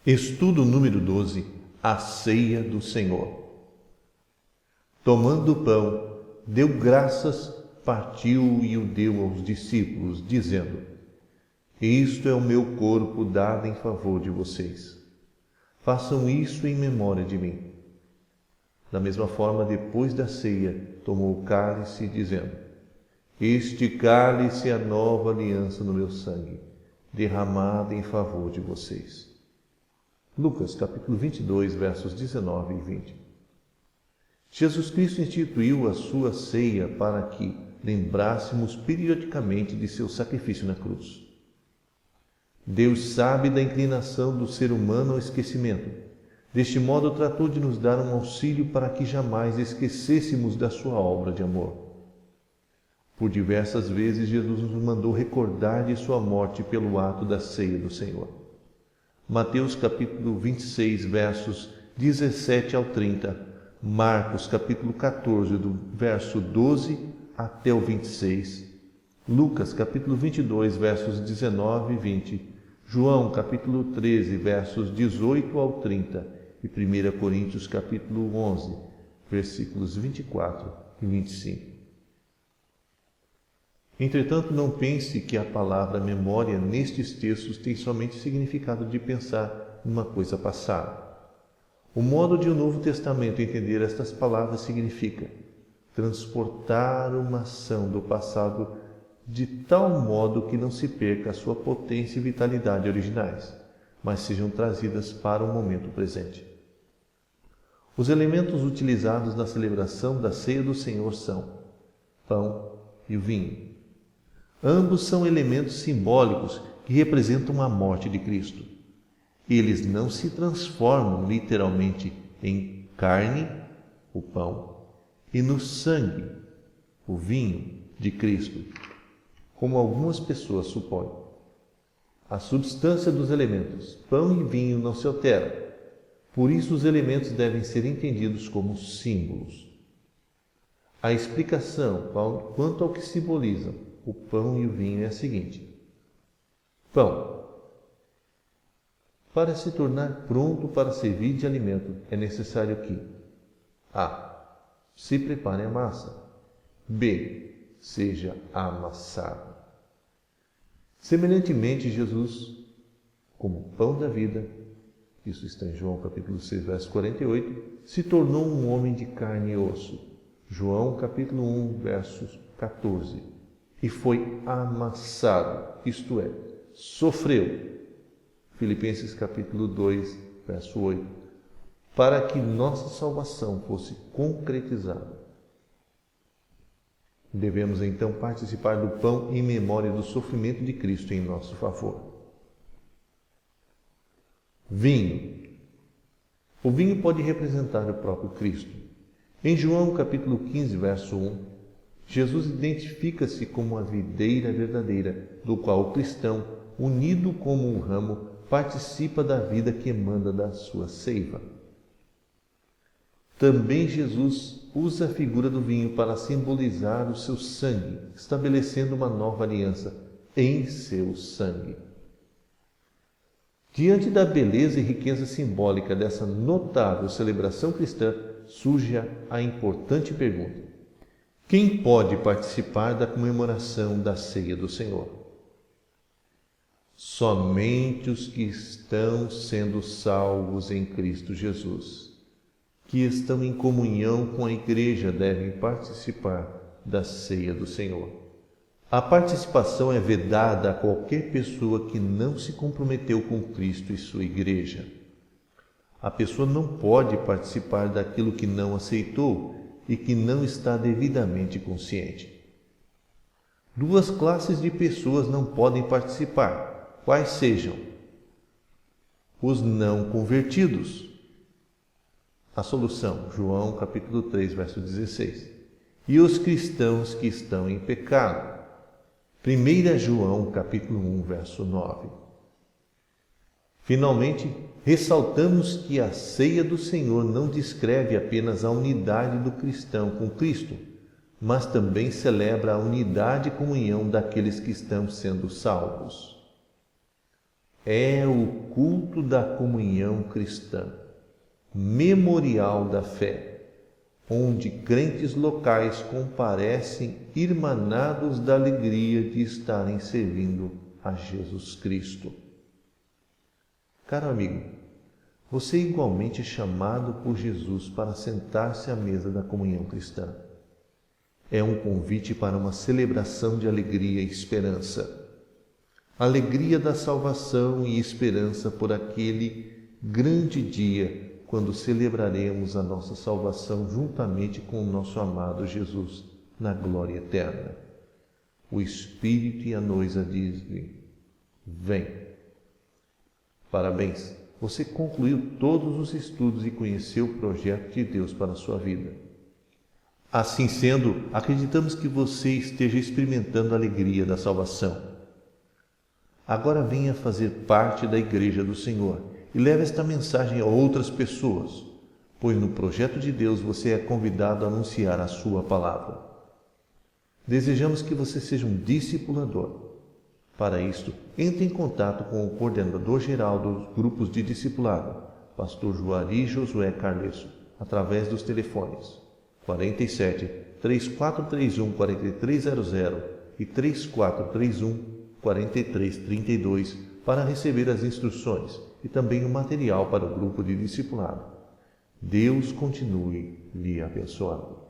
Estudo número 12. A ceia do Senhor. Tomando o pão, deu graças, partiu e o deu aos discípulos, dizendo: Isto é o meu corpo dado em favor de vocês. Façam isso em memória de mim. Da mesma forma, depois da ceia, tomou o cálice, dizendo: Este cálice é a nova aliança no meu sangue, derramada em favor de vocês. Lucas capítulo 22, versos 19 e 20. Jesus Cristo instituiu a sua ceia para que lembrássemos periodicamente de seu sacrifício na cruz. Deus sabe da inclinação do ser humano ao esquecimento. Deste modo, tratou de nos dar um auxílio para que jamais esquecêssemos da sua obra de amor. Por diversas vezes, Jesus nos mandou recordar de sua morte pelo ato da ceia do Senhor. Mateus capítulo 26, versos 17 ao 30, Marcos capítulo 14, do verso 12 até o 26, Lucas capítulo 22, versos 19 e 20, João capítulo 13, versos 18 ao 30 e 1 Coríntios capítulo 11, versículos 24 e 25. Entretanto, não pense que a palavra memória nestes textos tem somente significado de pensar numa coisa passada. O modo de o Novo Testamento entender estas palavras significa transportar uma ação do passado de tal modo que não se perca a sua potência e vitalidade originais, mas sejam trazidas para o momento presente. Os elementos utilizados na celebração da ceia do Senhor são pão e o vinho. Ambos são elementos simbólicos que representam a morte de Cristo. Eles não se transformam literalmente em carne, o pão, e no sangue, o vinho de Cristo, como algumas pessoas supõem. A substância dos elementos, pão e vinho, não se altera. Por isso, os elementos devem ser entendidos como símbolos. A explicação quanto ao que simbolizam o pão e o vinho é a seguinte: pão. Para se tornar pronto para servir de alimento, é necessário que a. Se prepare a massa. b. Seja amassado. Semelhantemente, Jesus, como pão da vida, isso está em João capítulo 6, verso 48, se tornou um homem de carne e osso. João capítulo 1, versos 14. E foi amassado, isto é, sofreu. Filipenses capítulo 2, verso 8, para que nossa salvação fosse concretizada. Devemos então participar do pão em memória do sofrimento de Cristo em nosso favor. Vinho. O vinho pode representar o próprio Cristo. Em João capítulo 15, verso 1, Jesus identifica-se como a videira verdadeira, do qual o cristão, unido como um ramo, participa da vida que emana da sua seiva. Também Jesus usa a figura do vinho para simbolizar o seu sangue, estabelecendo uma nova aliança em seu sangue. Diante da beleza e riqueza simbólica dessa notável celebração cristã, surge a importante pergunta: quem pode participar da comemoração da ceia do Senhor? Somente os que estão sendo salvos em Cristo Jesus, que estão em comunhão com a Igreja, devem participar da ceia do Senhor. A participação é vedada a qualquer pessoa que não se comprometeu com Cristo e sua Igreja. A pessoa não pode participar daquilo que não aceitou e que não está devidamente consciente. Duas classes de pessoas não podem participar, quais sejam: os não convertidos. A solução, João capítulo 3, verso 16. E os cristãos que estão em pecado. 1 João capítulo 1, verso 9. Finalmente, ressaltamos que a ceia do Senhor não descreve apenas a unidade do cristão com Cristo, mas também celebra a unidade e comunhão daqueles que estão sendo salvos. É o culto da comunhão cristã, memorial da fé, onde crentes locais comparecem irmanados da alegria de estarem servindo a Jesus Cristo. Caro amigo, você igualmente é chamado por Jesus para sentar-se à mesa da comunhão cristã. É um convite para uma celebração de alegria e esperança. Alegria da salvação e esperança por aquele grande dia, quando celebraremos a nossa salvação juntamente com o nosso amado Jesus na glória eterna. O Espírito e a noiva dizem: vem. Parabéns! Você concluiu todos os estudos e conheceu o projeto de Deus para a sua vida. Assim sendo, acreditamos que você esteja experimentando a alegria da salvação. Agora venha fazer parte da Igreja do Senhor e leve esta mensagem a outras pessoas, pois no projeto de Deus você é convidado a anunciar a sua palavra. Desejamos que você seja um discipulador. Para isto, entre em contato com o coordenador geral dos grupos de discipulado, pastor Juari Josué Carlesso, através dos telefones 47 3431 4300 e 3431 4332 para receber as instruções e também o material para o grupo de discipulado. Deus continue lhe abençoando.